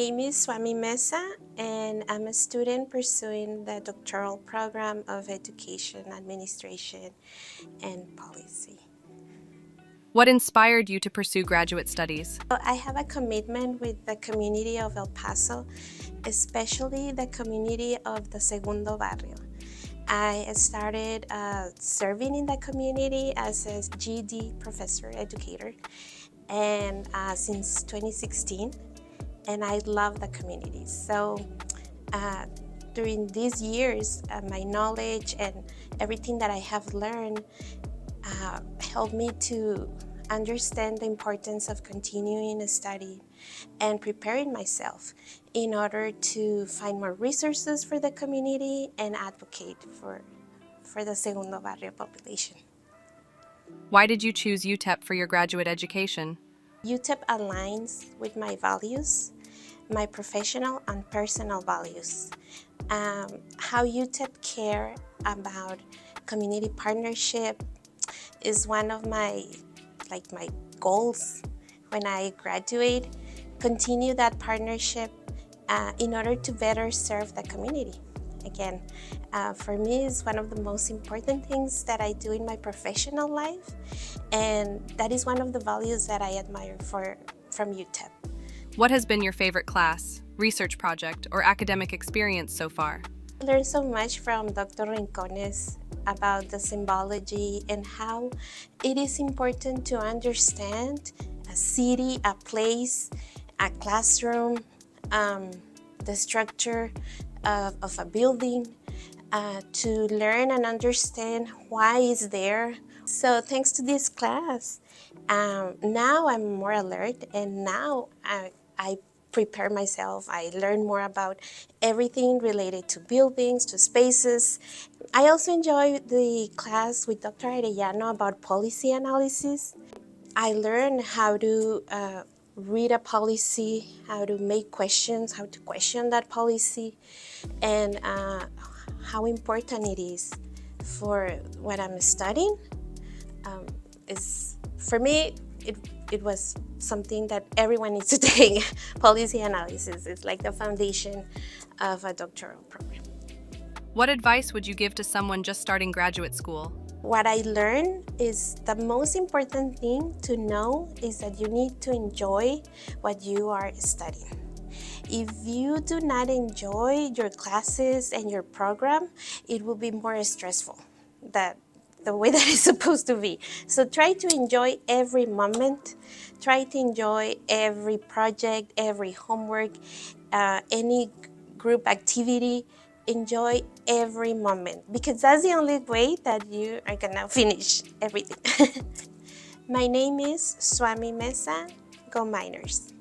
name is Suamy Meza, and I'm a student pursuing the doctoral program of Education, Administration, and Policy. What inspired you to pursue graduate studies? I have a commitment with the community of El Paso, especially the community of the Segundo Barrio. I started serving in the community as a G.D. professor, educator, and since 2016, and I love the community. So during these years, my knowledge and everything that I have learned helped me to understand the importance of continuing study and preparing myself in order to find more resources for the community and advocate for the Segundo Barrio population. Why did you choose UTEP for your graduate education? UTEP aligns with my values, my professional and personal values. How UTEP care about community partnership is one of my goals when I graduate. Continue that partnership in order to better serve the community. Again, for me, it's one of the most important things that I do in my professional life, and that is one of the values that I admire from UTEP. What has been your favorite class, research project, or academic experience so far? I learned so much from Dr. Rincones about the symbology and how it is important to understand a city, a place, a classroom, the structure of a building, to learn and understand why it's there. So thanks to this class, now I'm more alert, and now I prepare myself. I learn more about everything related to buildings, to spaces. I also enjoy the class with Dr. Arellano about policy analysis. I learned how to read a policy, how to make questions, how to question that policy, and how important it is for what I'm studying. For me, it was something that everyone needs to take. Policy analysis is like the foundation of a doctoral program. What advice would you give to someone just starting graduate school? What I learned is the most important thing to know is that you need to enjoy what you are studying. If you do not enjoy your classes and your program, it will be more stressful, the way that it's supposed to be. So try to enjoy every moment. Try to enjoy every project, every homework, any group activity. Enjoy every moment, because that's the only way that you are gonna finish everything. My name is Suamy Meza. Go Miners!